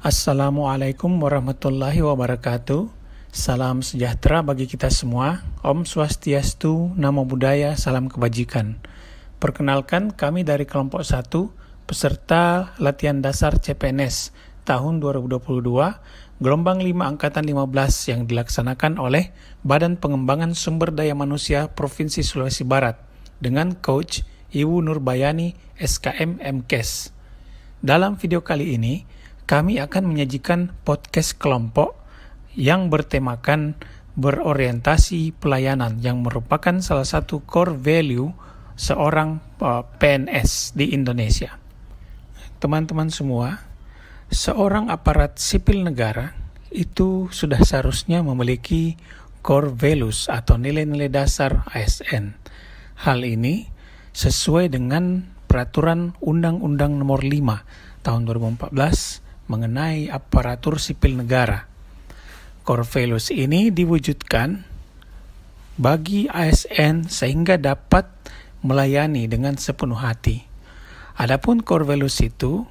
Assalamualaikum warahmatullahi wabarakatuh. Salam sejahtera bagi kita semua. Om Swastiastu, Namo Buddhaya, salam kebajikan. Perkenalkan, kami dari kelompok 1, peserta latihan dasar CPNS tahun 2022, gelombang 5 angkatan 15 yang dilaksanakan oleh Badan Pengembangan Sumber Daya Manusia Provinsi Sulawesi Barat dengan Coach Ibu Nurbayani SKM MKes. Dalam video kali ini, kami akan menyajikan podcast kelompok yang bertemakan berorientasi pelayanan yang merupakan salah satu core value seorang PNS di Indonesia. Teman-teman semua, seorang aparat sipil negara itu sudah seharusnya memiliki core values atau nilai-nilai dasar ASN. Hal ini sesuai dengan Peraturan Undang-Undang Nomor 5 Tahun 2014 mengenai aparatur sipil negara. Core values ini diwujudkan bagi ASN sehingga dapat melayani dengan sepenuh hati. Adapun core values itu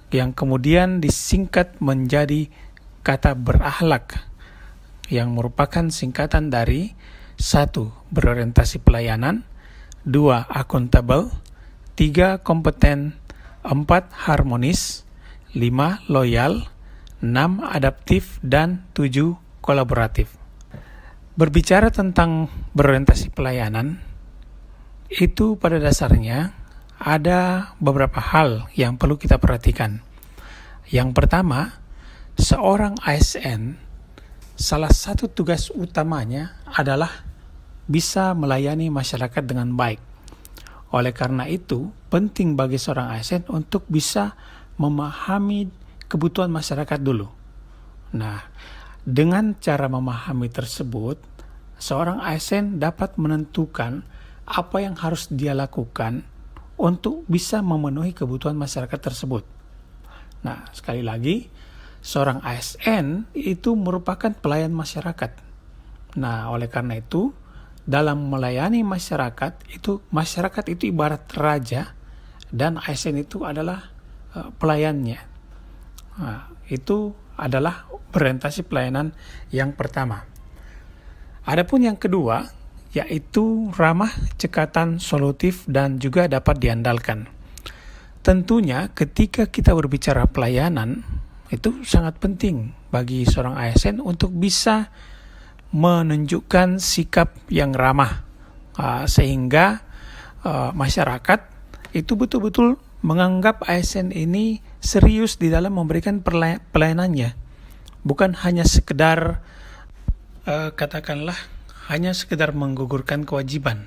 yang kemudian disingkat menjadi kata berakhlak yang merupakan singkatan dari 1. Berorientasi pelayanan, 2. Accountable, 3. Kompeten, 4. Harmonis, 5. Loyal, 6. Adaptif, dan 7. Kolaboratif. Berbicara tentang berorientasi pelayanan, itu pada dasarnya ada beberapa hal yang perlu kita perhatikan. Yang pertama, seorang ASN, salah satu tugas utamanya adalah bisa melayani masyarakat dengan baik. Oleh karena itu, penting bagi seorang ASN untuk bisa memahami kebutuhan masyarakat dulu. Nah, dengan cara memahami tersebut, seorang ASN dapat menentukan apa yang harus dia lakukan untuk bisa memenuhi kebutuhan masyarakat tersebut. Nah, sekali lagi, seorang ASN itu merupakan pelayan masyarakat. Nah, oleh karena itu, dalam melayani masyarakat itu ibarat raja dan ASN itu adalah pelayannya. Nah, itu adalah orientasi pelayanan yang pertama. Adapun yang kedua, yaitu ramah, cekatan, solutif, dan juga dapat diandalkan. Tentunya ketika kita berbicara pelayanan, itu sangat penting bagi seorang ASN untuk bisa menunjukkan sikap yang ramah, sehingga masyarakat itu betul-betul menganggap ASN ini serius di dalam memberikan pelayanannya, bukan hanya sekedar hanya sekedar menggugurkan kewajiban.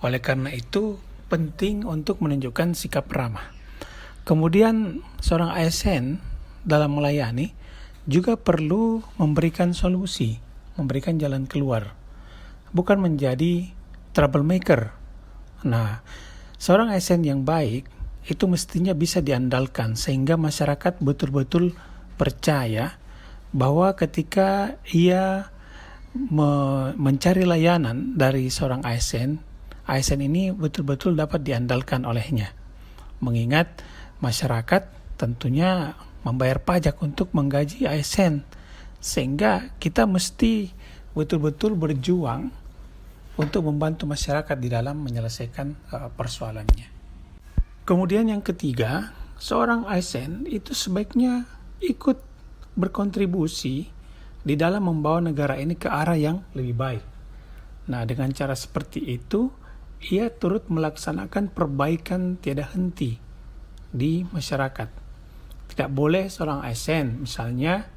Oleh karena itu penting untuk menunjukkan sikap ramah. Kemudian seorang ASN dalam melayani juga perlu memberikan solusi, memberikan jalan keluar, bukan menjadi troublemaker. Nah, seorang ASN yang baik itu mestinya bisa diandalkan sehingga masyarakat betul-betul percaya bahwa ketika ia mencari layanan dari seorang ASN ini betul-betul dapat diandalkan olehnya. Mengingat masyarakat tentunya membayar pajak untuk menggaji ASN, sehingga kita mesti betul-betul berjuang untuk membantu masyarakat di dalam menyelesaikan persoalannya. Kemudian yang ketiga, seorang ASN itu sebaiknya ikut berkontribusi di dalam membawa negara ini ke arah yang lebih baik. Nah, dengan cara seperti itu, ia turut melaksanakan perbaikan tiada henti di masyarakat. Tidak boleh seorang ASN misalnya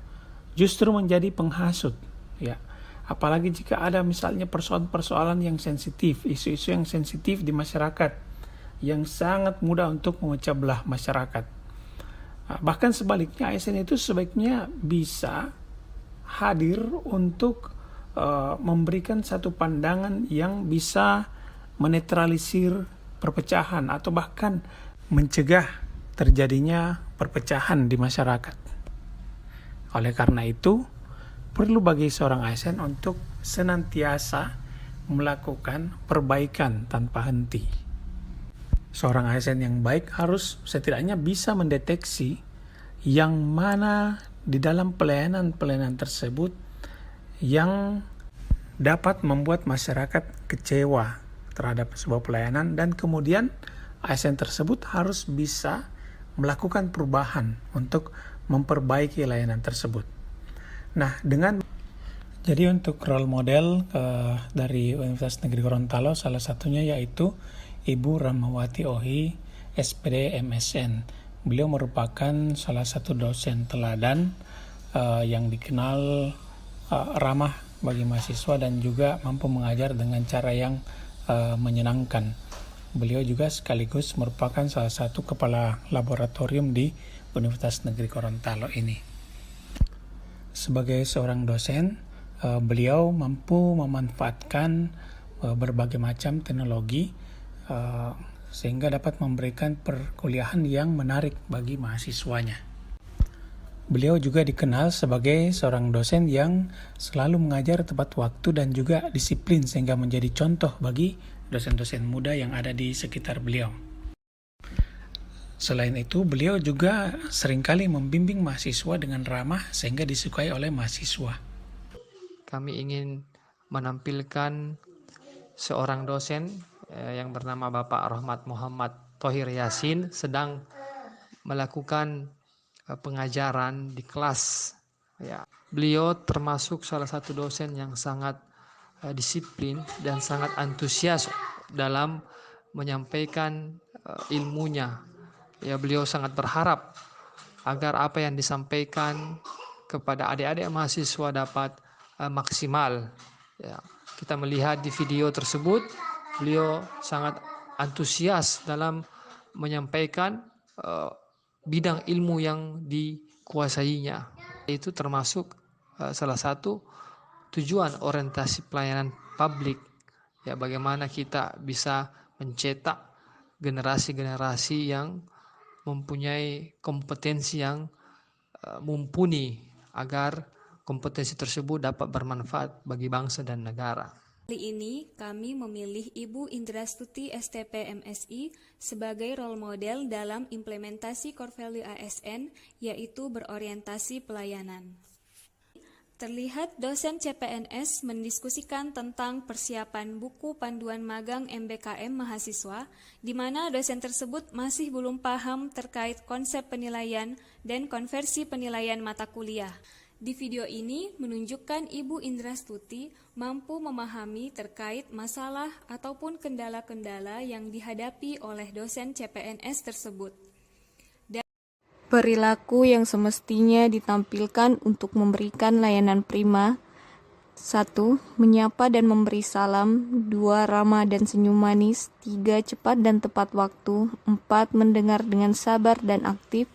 justru menjadi penghasut, ya. Apalagi jika ada misalnya persoalan-persoalan yang sensitif, isu-isu yang sensitif di masyarakat, yang sangat mudah untuk memecah belah masyarakat. Bahkan sebaliknya, ASN itu sebaiknya bisa hadir untuk memberikan satu pandangan yang bisa menetralisir perpecahan atau bahkan mencegah terjadinya perpecahan di masyarakat. Oleh karena itu, perlu bagi seorang ASN untuk senantiasa melakukan perbaikan tanpa henti. Seorang ASN yang baik harus setidaknya bisa mendeteksi yang mana di dalam pelayanan-pelayanan tersebut yang dapat membuat masyarakat kecewa terhadap sebuah pelayanan, dan kemudian ASN tersebut harus bisa melakukan perubahan untuk memperbaiki layanan tersebut. Nah, jadi untuk role model dari Universitas Negeri Gorontalo salah satunya yaitu Ibu Rahmawati Ohi, SPD MSN. Beliau merupakan salah satu dosen teladan yang dikenal ramah bagi mahasiswa dan juga mampu mengajar dengan cara yang menyenangkan. Beliau juga sekaligus merupakan salah satu kepala laboratorium di Universitas Negeri Gorontalo ini. Sebagai seorang dosen, beliau mampu memanfaatkan berbagai macam teknologi sehingga dapat memberikan perkuliahan yang menarik bagi mahasiswanya. Beliau juga dikenal sebagai seorang dosen yang selalu mengajar tepat waktu dan juga disiplin sehingga menjadi contoh bagi dosen-dosen muda yang ada di sekitar beliau. Selain itu, beliau juga seringkali membimbing mahasiswa dengan ramah sehingga disukai oleh mahasiswa. Kami ingin menampilkan seorang dosen yang bernama Bapak Rahmat Muhammad Thohir Yasin sedang melakukan pengajaran di kelas. Ya, beliau termasuk salah satu dosen yang sangat disiplin dan sangat antusias dalam menyampaikan ilmunya. Ya, beliau sangat berharap agar apa yang disampaikan kepada adik-adik mahasiswa dapat maksimal. Ya, kita melihat di video tersebut, beliau sangat antusias dalam menyampaikan bidang ilmu yang dikuasainya. Itu termasuk salah satu tujuan orientasi pelayanan publik, ya, bagaimana kita bisa mencetak generasi-generasi yang mempunyai kompetensi yang mumpuni agar kompetensi tersebut dapat bermanfaat bagi bangsa dan negara. Kali ini kami memilih Ibu Indrastuti STP MSI sebagai role model dalam implementasi core value ASN, yaitu berorientasi pelayanan. Terlihat dosen CPNS mendiskusikan tentang persiapan buku panduan magang MBKM mahasiswa, di mana dosen tersebut masih belum paham terkait konsep penilaian dan konversi penilaian mata kuliah. Di video ini menunjukkan Ibu Indrastuti mampu memahami terkait masalah ataupun kendala-kendala yang dihadapi oleh dosen CPNS tersebut. Perilaku yang semestinya ditampilkan untuk memberikan layanan prima. 1. Menyapa dan memberi salam. 2. Ramah dan senyum manis. 3. Cepat dan tepat waktu. 4. Mendengar dengan sabar dan aktif.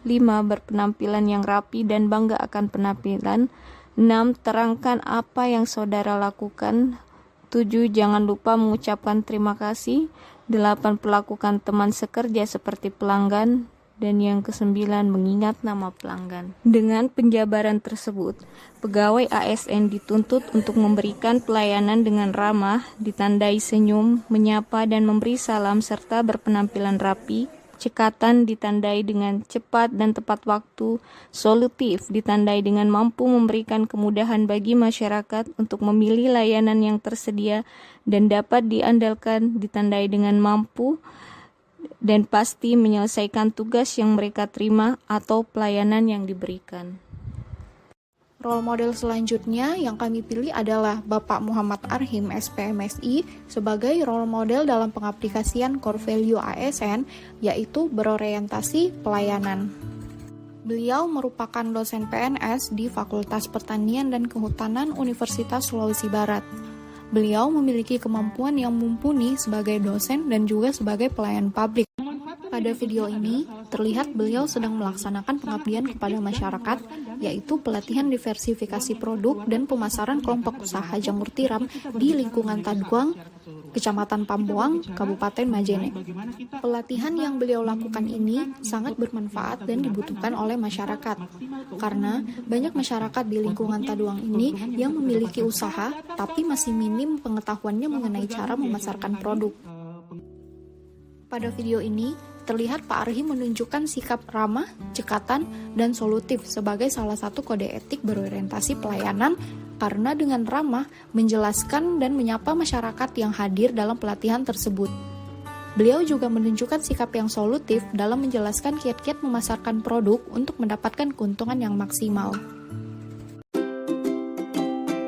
5. Berpenampilan yang rapi dan bangga akan penampilan. 6. Terangkan apa yang saudara lakukan. 7. Jangan lupa mengucapkan terima kasih. 8. Perlakukan teman sekerja seperti pelanggan. Dan yang ke-9, mengingat nama pelanggan. Dengan penjabaran tersebut, pegawai ASN dituntut untuk memberikan pelayanan dengan ramah, ditandai senyum, menyapa dan memberi salam, serta berpenampilan rapi. Cekatan ditandai dengan cepat dan tepat waktu. Solutif ditandai dengan mampu memberikan kemudahan bagi masyarakat untuk memilih layanan yang tersedia dan dapat diandalkan, ditandai dengan mampu dan pasti menyelesaikan tugas yang mereka terima atau pelayanan yang diberikan. Role model selanjutnya yang kami pilih adalah Bapak Muhammad Arhim SPMSI sebagai role model dalam pengaplikasian core value ASN, yaitu berorientasi pelayanan. Beliau merupakan dosen PNS di Fakultas Pertanian dan Kehutanan Universitas Sulawesi Barat. Beliau memiliki kemampuan yang mumpuni sebagai dosen dan juga sebagai pelayan publik. Pada video ini, terlihat beliau sedang melaksanakan pengabdian kepada masyarakat, yaitu pelatihan diversifikasi produk dan pemasaran kelompok usaha jamur tiram di lingkungan Taduang, Kecamatan Pambuang, Kabupaten Majene. Pelatihan yang beliau lakukan ini sangat bermanfaat dan dibutuhkan oleh masyarakat, karena banyak masyarakat di lingkungan Taduang ini yang memiliki usaha, tapi masih minim pengetahuannya mengenai cara memasarkan produk. Pada video ini, terlihat Pak Arhim menunjukkan sikap ramah, cekatan, dan solutif sebagai salah satu kode etik berorientasi pelayanan karena dengan ramah menjelaskan dan menyapa masyarakat yang hadir dalam pelatihan tersebut. Beliau juga menunjukkan sikap yang solutif dalam menjelaskan kiat-kiat memasarkan produk untuk mendapatkan keuntungan yang maksimal.